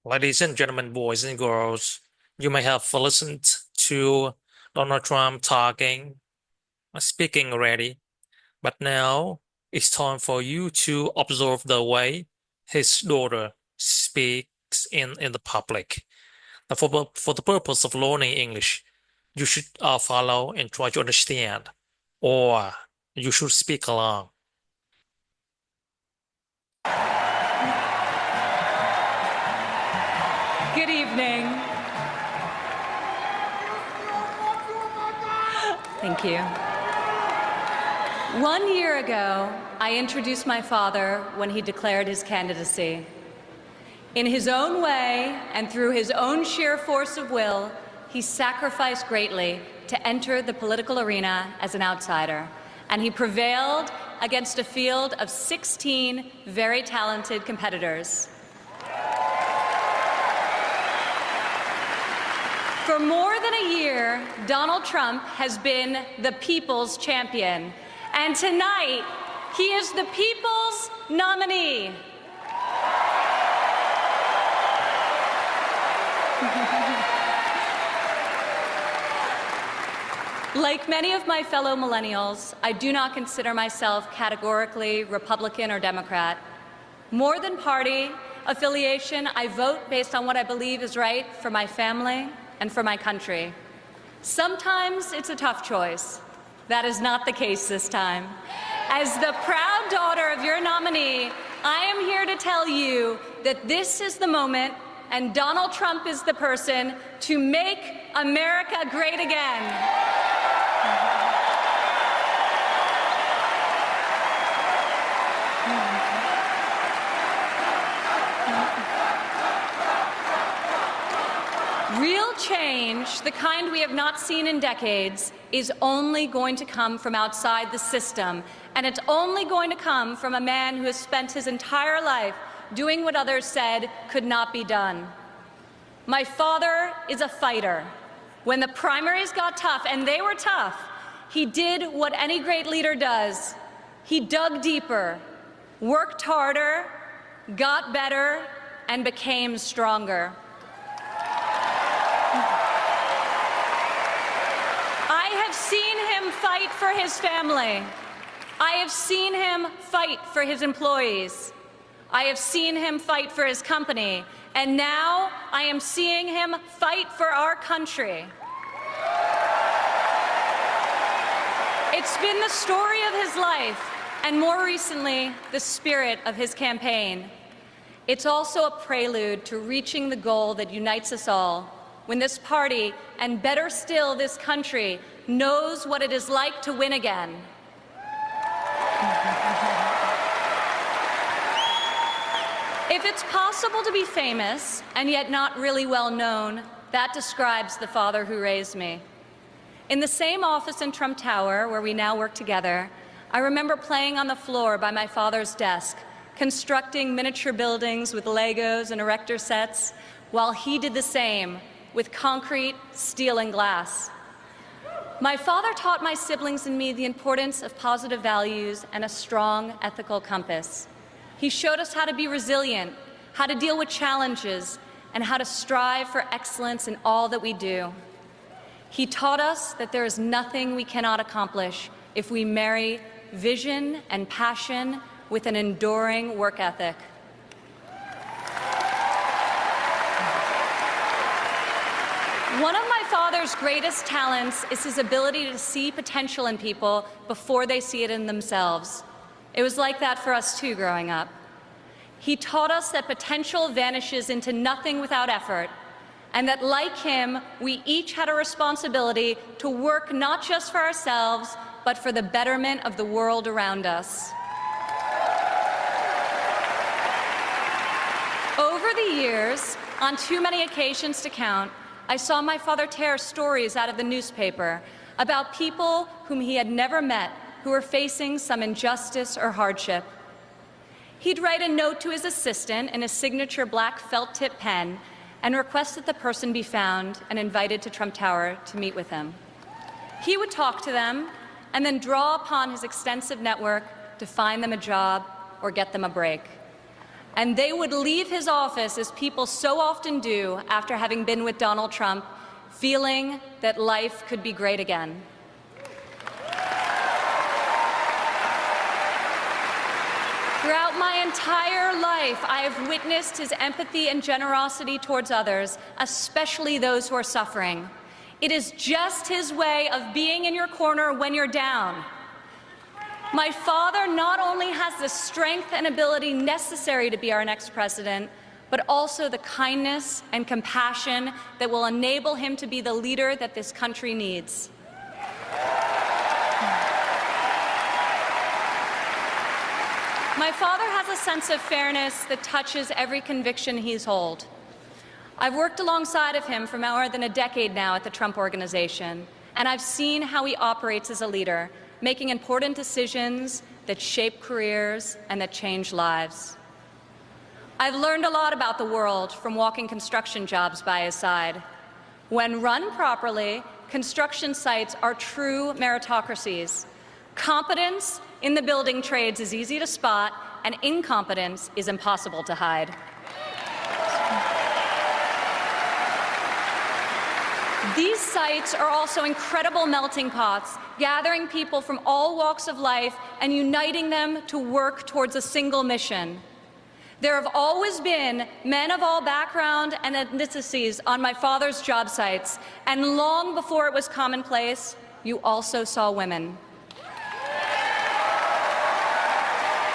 Ladies and gentlemen, boys and girls, you may have listened to Donald Trump speaking already, but now it's time for you to observe the way his daughter speaks in the public. Now, for the purpose of learning English, you should follow and try to understand, or you should speak along. Good evening. Thank you. 1 year ago, I introduced my father when he declared his candidacy. In his own way and through his own sheer force of will, he sacrificed greatly to enter the political arena as an outsider, and he prevailed against a field of 16 very talented competitors. For more than a year, Donald Trump has been the people's champion, and tonight, he is the people's nominee. Like many of my fellow millennials, I do not consider myself categorically Republican or Democrat. More than party affiliation, I vote based on what I believe is right for my family and for my country. Sometimes it's a tough choice. That is not the case this time. As the proud daughter of your nominee, I am here to tell you that this is the moment and Donald Trump is the person to make America great again. Real change, the kind we have not seen in decades, is only going to come from outside the system, and it's only going to come from a man who has spent his entire life doing what others said could not be done. My father is a fighter. When the primaries got tough, and they were tough, he did what any great leader does. He dug deeper, worked harder, got better, and became stronger. I have seen him fight for his family. I have seen him fight for his employees. I have seen him fight for his company. And now I am seeing him fight for our country. It's been the story of his life, and more recently, the spirit of his campaign. It's also a prelude to reaching the goal that unites us all, when this party, and better still this country, knows what it is like to win again. If it's possible to be famous and yet not really well known, that describes the father who raised me. In the same office in Trump Tower, where we now work together, I remember playing on the floor by my father's desk, constructing miniature buildings with Legos and erector sets, while he did the same with concrete, steel, and glass. My father taught my siblings and me the importance of positive values and a strong ethical compass. He showed us how to be resilient, how to deal with challenges, and how to strive for excellence in all that we do. He taught us that there is nothing we cannot accomplish if we marry vision and passion with an enduring work ethic. One of my father's greatest talents is his ability to see potential in people before they see it in themselves. It was like that for us too growing up. He taught us that potential vanishes into nothing without effort, and that like him, we each had a responsibility to work not just for ourselves, but for the betterment of the world around us. Over the years, on too many occasions to count, I saw my father tear stories out of the newspaper about people whom he had never met who were facing some injustice or hardship. He'd write a note to his assistant in a signature black felt-tip pen and request that the person be found and invited to Trump Tower to meet with him. He would talk to them and then draw upon his extensive network to find them a job or get them a break. And they would leave his office, as people so often do after having been with Donald Trump, feeling that life could be great again. Throughout my entire life, I have witnessed his empathy and generosity towards others, especially those who are suffering. It is just his way of being in your corner when you're down. My father not only has the strength and ability necessary to be our next president, but also the kindness and compassion that will enable him to be the leader that this country needs. My father has a sense of fairness that touches every conviction he's held. I've worked alongside of him for more than a decade now at the Trump Organization, and I've seen how he operates as a leader, making important decisions that shape careers and that change lives. I've learned a lot about the world from walking construction jobs by his side. When run properly, construction sites are true meritocracies. Competence in the building trades is easy to spot, and incompetence is impossible to hide. These sites are also incredible melting pots, gathering people from all walks of life and uniting them to work towards a single mission. There have always been men of all background and ethnicities on my father's job sites, and long before it was commonplace, you also saw women.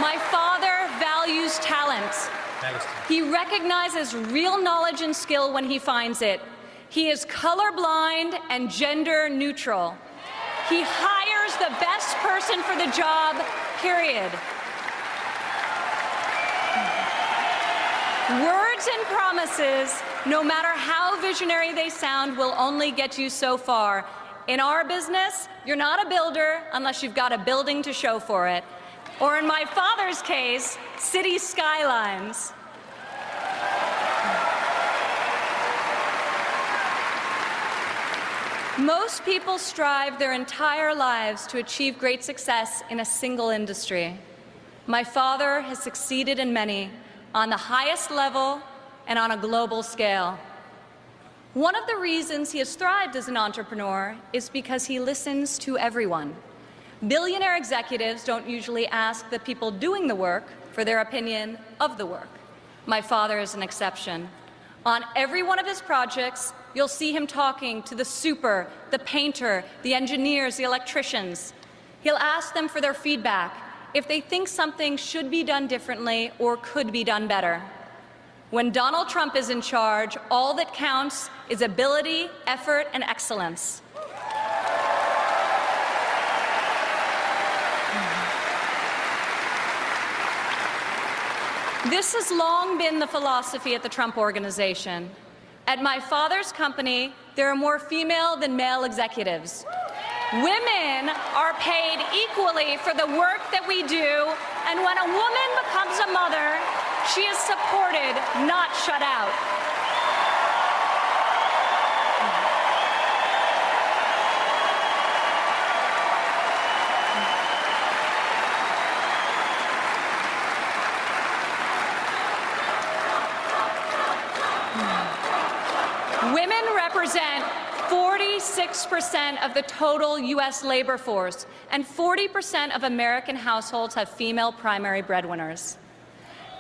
My father values talent. He recognizes real knowledge and skill when he finds it. He is colorblind and gender neutral. He hires the best person for the job, period. Words and promises, no matter how visionary they sound, will only get you so far. In our business, you're not a builder unless you've got a building to show for it. Or in my father's case, city skylines. Most people strive their entire lives to achieve great success in a single industry. My father has succeeded in many, on the highest level and on a global scale. One of the reasons he has thrived as an entrepreneur is because he listens to everyone. Billionaire executives don't usually ask the people doing the work for their opinion of the work. My father is an exception. On every one of his projects, you'll see him talking to the super, the painter, the engineers, the electricians. He'll ask them for their feedback, if they think something should be done differently or could be done better. When Donald Trump is in charge, all that counts is ability, effort, and excellence. This has long been the philosophy at the Trump Organization. At my father's company, there are more female than male executives. Women are paid equally for the work that we do, and when a woman becomes a mother, she is supported, not shut out. Women represent 46% of the total U.S. labor force, and 40% of American households have female primary breadwinners.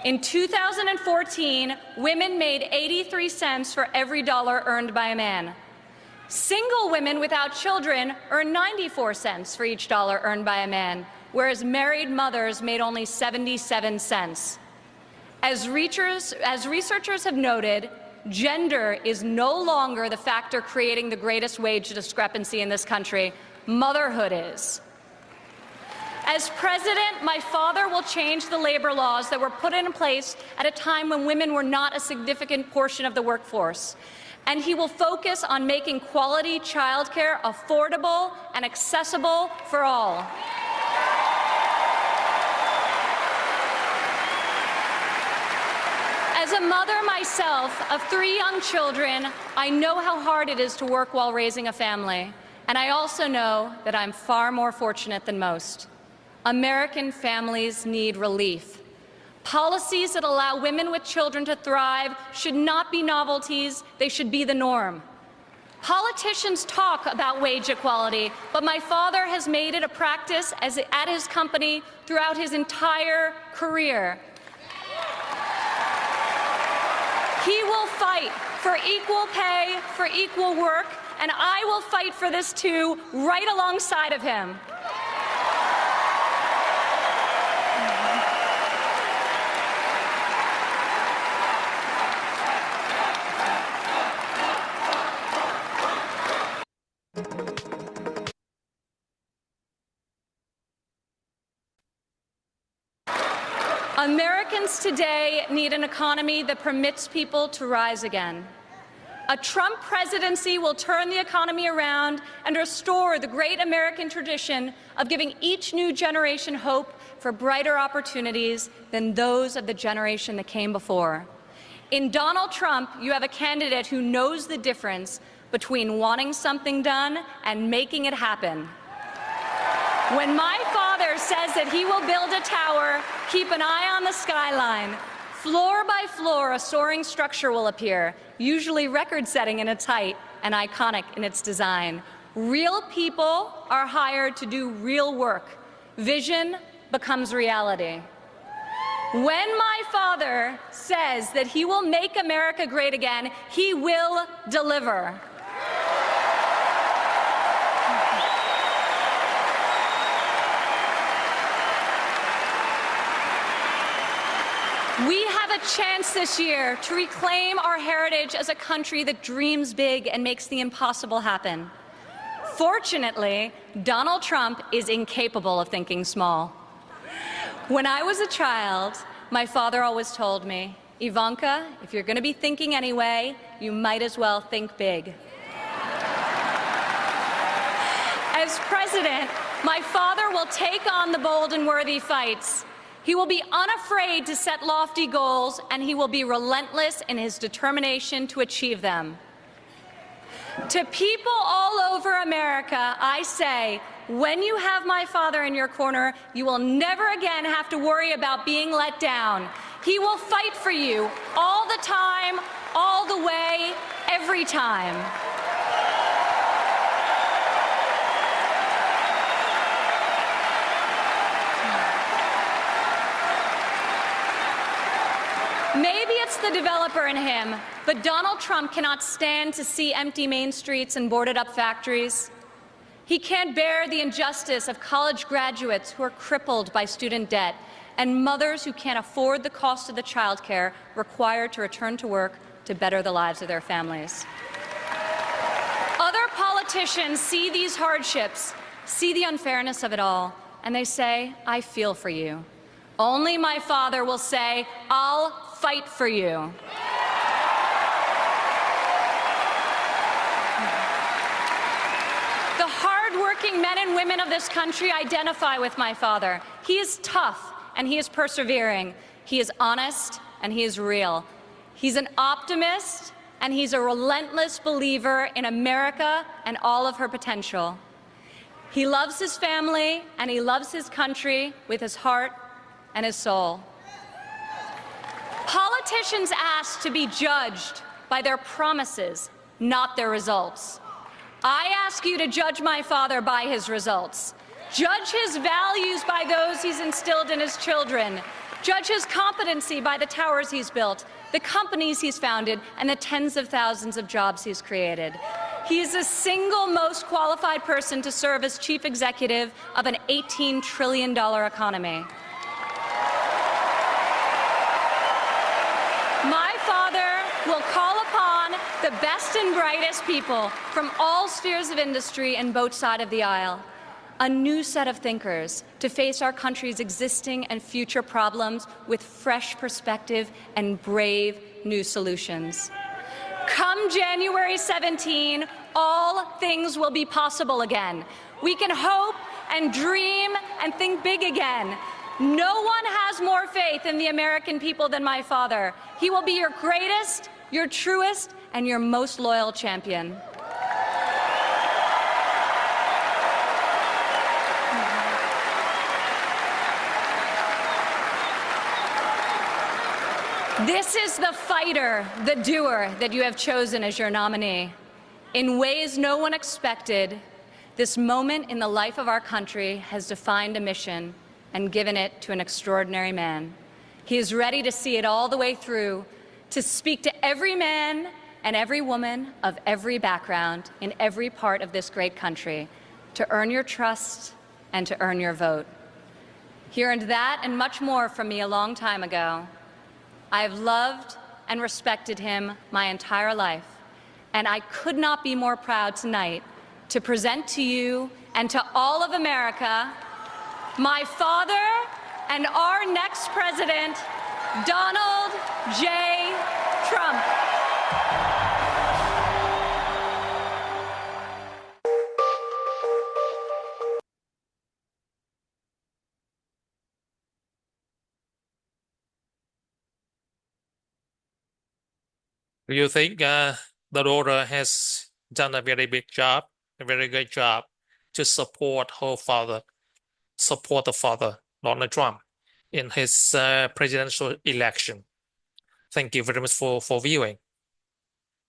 In 2014, women made 83 cents for every dollar earned by a man. Single women without children earn 94 cents for each dollar earned by a man, whereas married mothers made only 77 cents. As researchers have noted, gender is no longer the factor creating the greatest wage discrepancy in this country. Motherhood is. As president, my father will change the labor laws that were put in place at a time when women were not a significant portion of the workforce. And he will focus on making quality childcare affordable and accessible for all. As a mother myself of 3 young children, I know how hard it is to work while raising a family. And I also know that I'm far more fortunate than most. American families need relief. Policies that allow women with children to thrive should not be novelties, they should be the norm. Politicians talk about wage equality, but my father has made it a practice at his company throughout his entire career. He will fight for equal pay, for equal work, and I will fight for this too, right alongside of him. Americans today need an economy that permits people to rise again. A Trump presidency will turn the economy around and restore the great American tradition of giving each new generation hope for brighter opportunities than those of the generation that came before. In Donald Trump, you have a candidate who knows the difference between wanting something done and making it happen. When my father says that he will build a tower, keep an eye on the skyline. Floor by floor, a soaring structure will appear, usually record-setting in its height and iconic in its design. Real people are hired to do real work. Vision becomes reality. When my father says that he will make America great again, he will deliver. We have a chance this year to reclaim our heritage as a country that dreams big and makes the impossible happen. Fortunately, Donald Trump is incapable of thinking small. When I was a child, my father always told me, Ivanka, if you're going to be thinking anyway, you might as well think big. As president, my father will take on the bold and worthy fights. He will be unafraid to set lofty goals, and he will be relentless in his determination to achieve them. To people all over America, I say, when you have my father in your corner, you will never again have to worry about being let down. He will fight for you all the time, all the way, every time. Maybe it's the developer in him, but Donald Trump cannot stand to see empty main streets and boarded-up factories. He can't bear the injustice of college graduates who are crippled by student debt and mothers who can't afford the cost of the child care required to return to work to better the lives of their families. Other politicians see these hardships, see the unfairness of it all, and they say, I feel for you. Only my father will say, I'll fight for you. The hard-working men and women of this country identify with my father. He is tough and he is persevering. He is honest and he is real. He's an optimist and he's a relentless believer in America and all of her potential. He loves his family and he loves his country with his heart and his soul. Politicians ask to be judged by their promises, not their results. I ask you to judge my father by his results. Judge his values by those he's instilled in his children. Judge his competency by the towers he's built, the companies he's founded, and the tens of thousands of jobs he's created. He is the single most qualified person to serve as chief executive of an $18 trillion economy. My father will call upon the best and brightest people from all spheres of industry and both sides of the aisle, a new set of thinkers to face our country's existing and future problems with fresh perspective and brave new solutions. Come January 17, all things will be possible again. We can hope and dream and think big again. No one has more faith in the American people than my father. He will be your greatest, your truest, and your most loyal champion. This is the fighter, the doer that you have chosen as your nominee. In ways no one expected, this moment in the life of our country has defined a mission and given it to an extraordinary man. He is ready to see it all the way through, to speak to every man and every woman of every background in every part of this great country, to earn your trust and to earn your vote. He earned that and much more from me a long time ago. I have loved and respected him my entire life, and I could not be more proud tonight to present to you and to all of America my father and our next president, Donald J. Trump. Do you think the daughter has done a very big job, a very good job to support her father, support the father, Donald Trump, in his presidential election? Thank you very much for viewing.